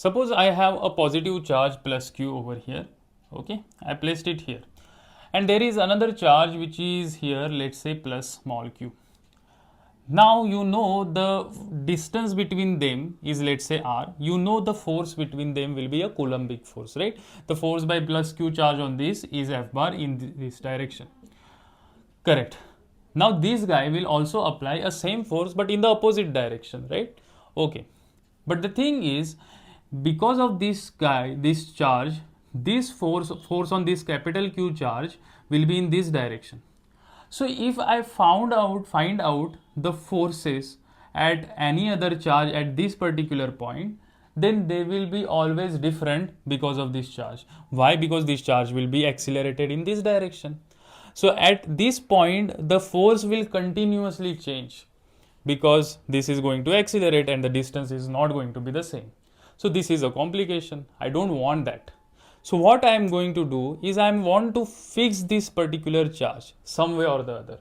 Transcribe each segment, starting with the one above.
Suppose I have a positive charge plus q over here. Okay, I placed it here, and there is another charge which is here, let's say plus small q. Now you know the distance between them is, let's say, r. You know the force between them will be a Coulombic force, right? The force by plus q charge on this is F bar in this direction. Correct. Now this guy will also apply a same force but in the opposite direction, right? Okay. But the thing is, because of this guy, this charge, this force on this capital Q charge will be in this direction. So if I find out the forces at any other charge at this particular point, then they will be always different because of this charge. Why? Because this charge will be accelerated in this direction. So at this point, the force will continuously change because this is going to accelerate and the distance is not going to be the same. So this is a complication. I don't want that. So what I am going to do is I want to fix this particular charge some way or the other.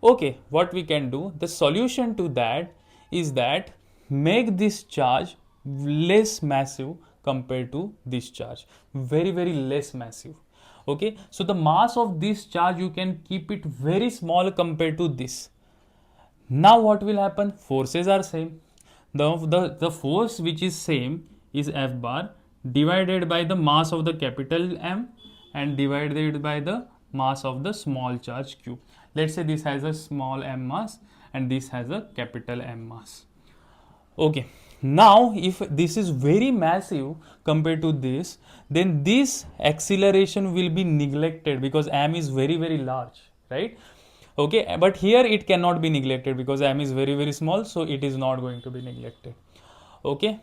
Okay, what we can do, the solution to that is that make this charge less massive compared to this charge, very less massive. Okay, so the mass of this charge you can keep it very small compared to this. Now what will happen? Forces are same. The force which is same is F bar divided by the mass of the capital M and divided by the mass of the small charge q. Let's say this has a small m mass and this has a capital M mass. Okay, now if this is very massive compared to this, then this acceleration will be neglected because m is very large, right? Okay, but here it cannot be neglected because m is very small, so it is not going to be neglected. Okay,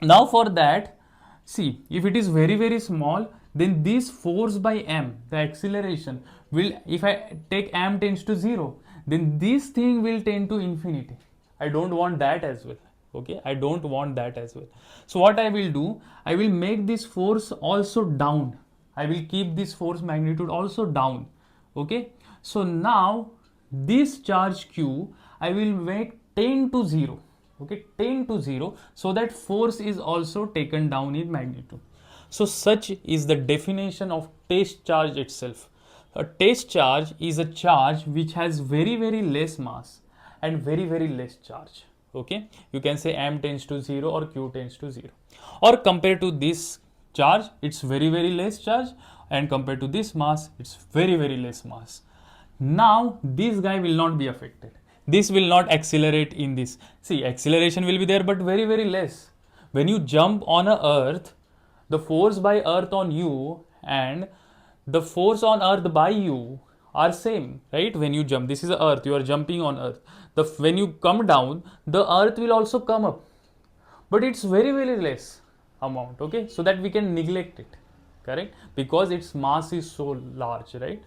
now for that, see, if it is very small, then this force by m, the acceleration will, if I take m tends to 0, then this thing will tend to infinity. I don't want that as well. Okay, I don't want that as well. So what I will do, I will make this force also down. I will keep this force magnitude also down. Okay, so now this charge q I will make tend to 0. Okay, tend to 0, so that force is also taken down in magnitude. So such is the definition of test charge itself. A test charge is a charge which has very less mass and very less charge. Okay, you can say m tends to 0 or q tends to 0, or compared to this charge it's very less charge, and compared to this mass it's very less mass. Now this guy will not be affected. This will not accelerate in this. See, acceleration will be there but very less. When you jump on a earth, the force by earth on you and the force on earth by you are same, right? When you jump, this is earth, you are jumping on earth. When you come down, the earth will also come up, but it's very less amount. Okay, so that we can neglect it, correct? Because its mass is so large, right?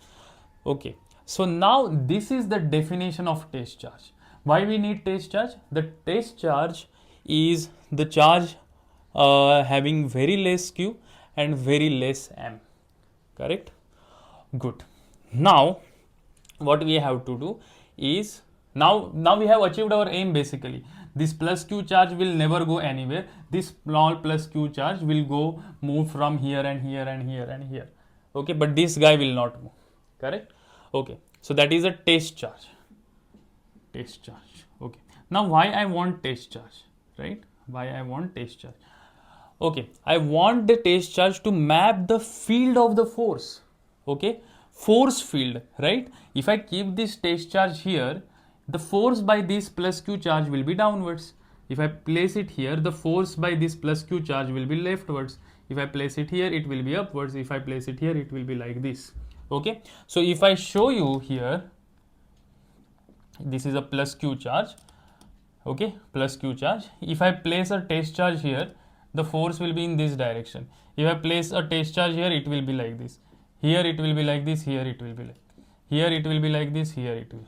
Okay, so now this is the definition of test charge. Why we need test charge? The test charge is the charge having very less q and very less m, correct? Good. Now what we have to do is, now we have achieved our aim. Basically this plus q charge will never go anywhere. This small plus q charge will move from here and here and here and here. Okay, but this guy will not move, correct? Okay, so that is a test charge. Test charge. Okay, now why I want test charge, right? Why I want test charge? Okay, I want the test charge to map the field of the force. Okay, force field, right? If I keep this test charge here, the force by this plus q charge will be downwards. If I place it here, the force by this plus q charge will be leftwards. If I place it here, it will be upwards. If I place it here, it will be like this. Okay, so if I show you here, this is a plus q charge. Okay, plus q charge. If I place a test charge here, the force will be in this direction. If I place a test charge here, it will be like this. Here it will be like this. Here it will be like, here it will be like this. Here it will.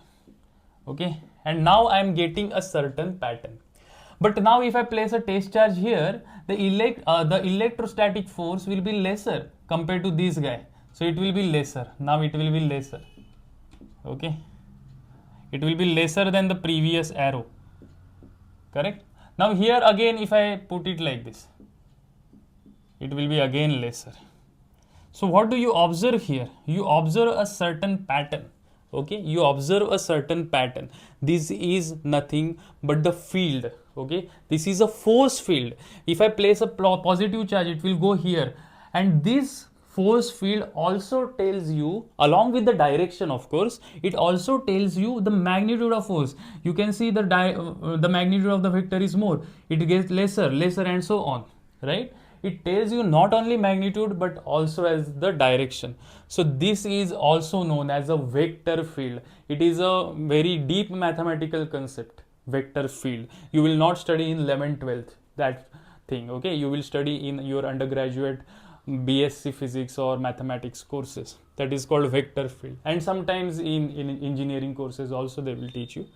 Okay, and now I am getting a certain pattern. But now if I place a test charge here, the electrostatic force will be lesser compared to this guy. So it will be lesser. Now it will be lesser. Okay, it will be lesser than the previous arrow, correct? Now here again if I put it like this, it will be again lesser. So what do you observe here? You observe a certain pattern. Okay, you observe a certain pattern. This is nothing but the field. Okay, this is a force field. If I place a positive charge, it will go here, and this force field also tells you, along with the direction, of course, it also tells you the magnitude of force. You can see the magnitude of the vector is more, it gets lesser, and so on, right? It tells you not only magnitude but also as the direction. So this is also known as a vector field. It is a very deep mathematical concept, vector field. You will not study in 11th 12th that thing. Okay, you will study in your undergraduate BSc physics or mathematics courses. That is called vector field, and sometimes in engineering courses also they will teach you.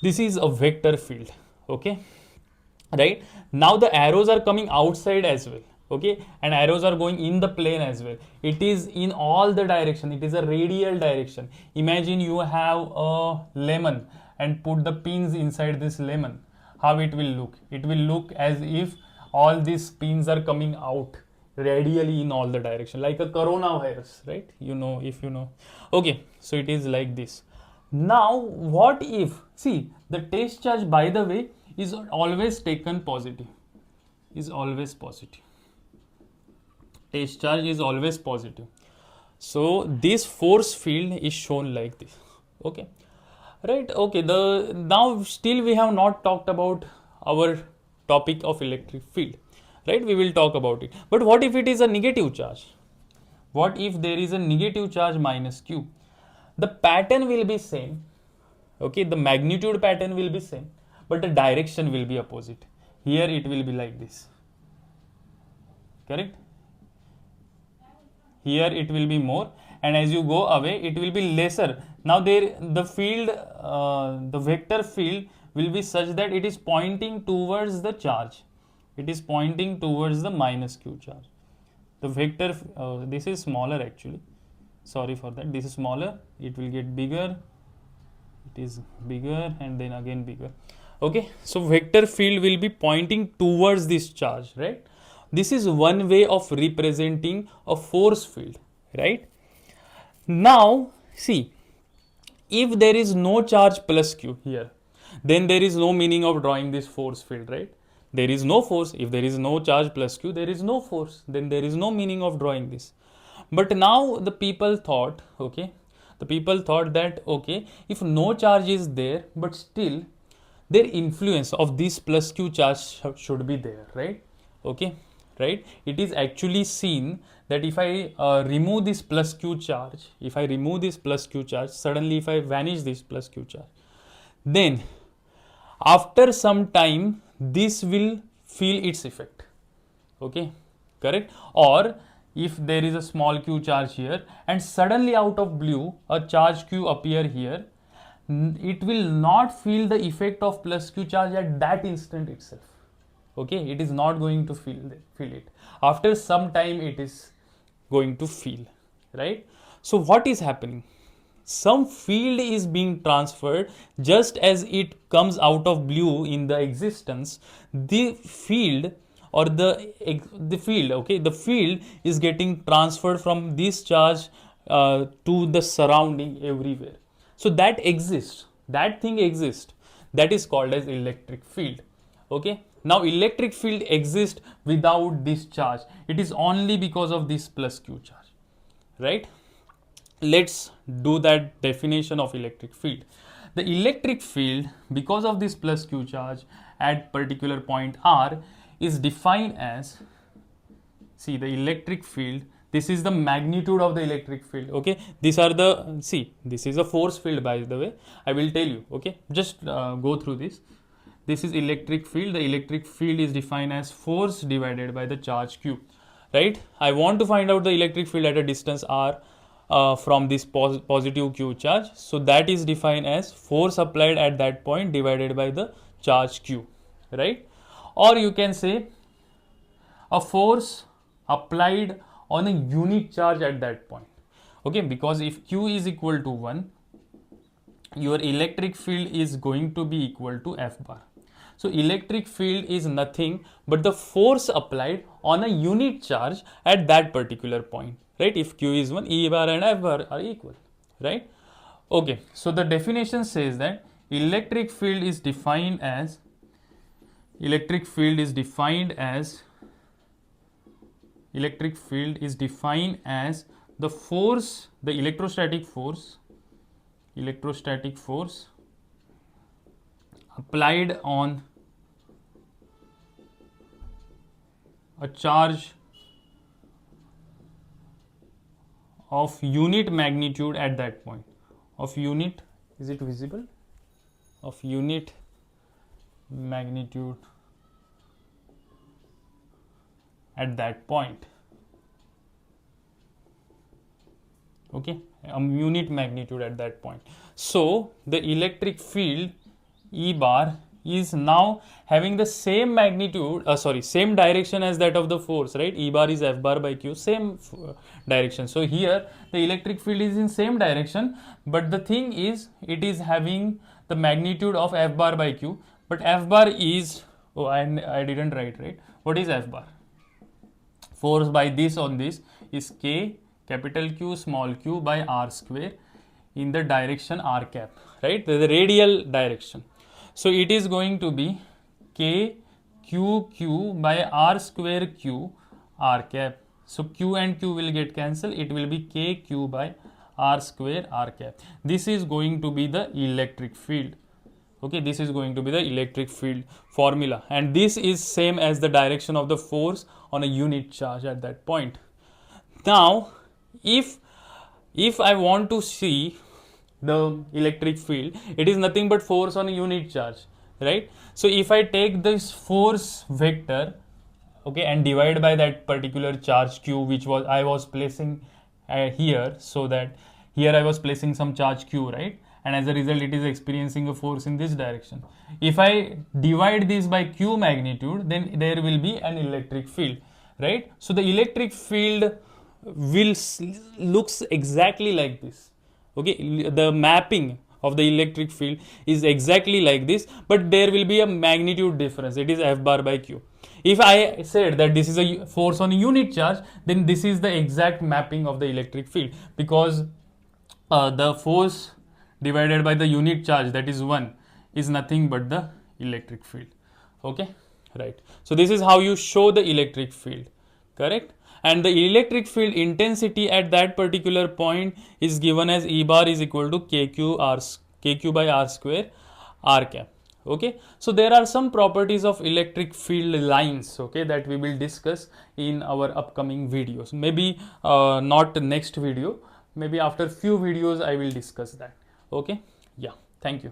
This is a vector field. Okay, right? Now the arrows are coming outside as well. Okay, and arrows are going in the plane as well. It is in all the direction. It is a radial direction. Imagine you have a lemon and put the pins inside this lemon. How it will look? It will look as if all these pins are coming out radially in all the direction, like a coronavirus, right? You know, if you know. Okay, so it is like this. Now what if, see, the test charge, by the way, is always taken positive, is always positive. Test charge is always positive. So this force field is shown like this. Okay, right? Okay, the now still we have not talked about our topic of electric field, right? We will talk about it. But what if it is a negative charge? What if there is a negative charge minus q? The pattern will be same. Okay, the magnitude pattern will be same, but the direction will be opposite. Here it will be like this. Correct? Here it will be more, and as you go away it will be lesser. Now there the field, the vector field will be such that it is pointing towards the charge. It is pointing towards the minus q charge. The vector, this is smaller actually. Sorry for that. This is smaller. It will get bigger. It is bigger and then again bigger. Okay, so vector field will be pointing towards this charge, right? This is one way of representing a force field, right? Now see, if there is no charge plus q here, then there is no meaning of drawing this force field, right? There is no force. If there is no charge plus q, there is no force, then there is no meaning of drawing this. But now the people thought, okay, the people thought that, okay, if no charge is there, but still their influence of this plus q charge should be there, right? Okay, right? It is actually seen that if I remove this plus q charge, if I remove this plus q charge, suddenly if I vanish this plus q charge, then after some time this will feel its effect. Okay, correct? Or if there is a small q charge here and suddenly out of blue a charge q appear here, it will not feel the effect of plus q charge at that instant itself. Okay, it is not going to feel it. After some time it is going to feel, right? So what is happening? Some field is being transferred. Just as it comes out of blue in the existence, the field or the field, okay, the field is getting transferred from this charge to the surrounding everywhere. So that exists, that thing exists, that is called as electric field. Okay, now electric field exists without this charge. It is only because of this plus q charge, right? Let's do that definition of electric field. The electric field, because of this plus q charge at particular point r, is defined as, see, the electric field, this is the magnitude of the electric field. Okay, these are the, see, this is a force field, by the way, I will tell you. Okay, just go through this. This is electric field. The electric field is defined as force divided by the charge q, right? I want to find out the electric field at a distance r from this positive q charge. So that is defined as force applied at that point divided by the charge q, right? Or you can say a force applied on a unit charge at that point. Okay, because if q is equal to 1, your electric field is going to be equal to F bar. So electric field is nothing but the force applied on a unit charge at that particular point, right? If Q is 1, E bar and F bar are equal, right? Okay, so the definition says that electric field is defined as electric field is defined as the force, the electrostatic force applied on a charge of unit magnitude at that point, of unit, is it visible, of unit magnitude at that point. Okay, unit magnitude at that point. So the electric field E bar is now having the same magnitude, same direction as that of the force, right? E bar is F bar by Q, same direction. So here the electric field is in same direction, but the thing is it is having the magnitude of F bar by Q, but F bar is, oh, I didn't write, right? What is F bar? Force by this on this is K capital Q small q by r square in the direction r cap, right? The radial direction. So it is going to be K q by r square q r cap. So q and q will get cancelled. It will be K q by r square r cap. This is going to be the electric field. Okay, this is going to be the electric field formula, and this is same as the direction of the force on a unit charge at that point. Now, if I want to see the electric field, it is nothing but force on a unit charge, right? So if I take this force vector, okay, and divide by that particular charge q, which was I was placing here, so that here I was placing some charge q, right? And as a result it is experiencing a force in this direction. If I divide this by q magnitude, then there will be an electric field, right? So the electric field will looks exactly like this. Okay, the mapping of the electric field is exactly like this, but there will be a magnitude difference. It is F bar by Q. If I said that this is a force on a unit charge, then this is the exact mapping of the electric field, because the force divided by the unit charge, that is 1, is nothing but the electric field. Okay, right. So this is how you show the electric field, correct? And the electric field intensity at that particular point is given as E bar is equal to KQ by R square R cap. Okay, so there are some properties of electric field lines, okay, that we will discuss in our upcoming videos. Maybe not the next video, maybe after few videos I will discuss that. Okay, yeah, thank you.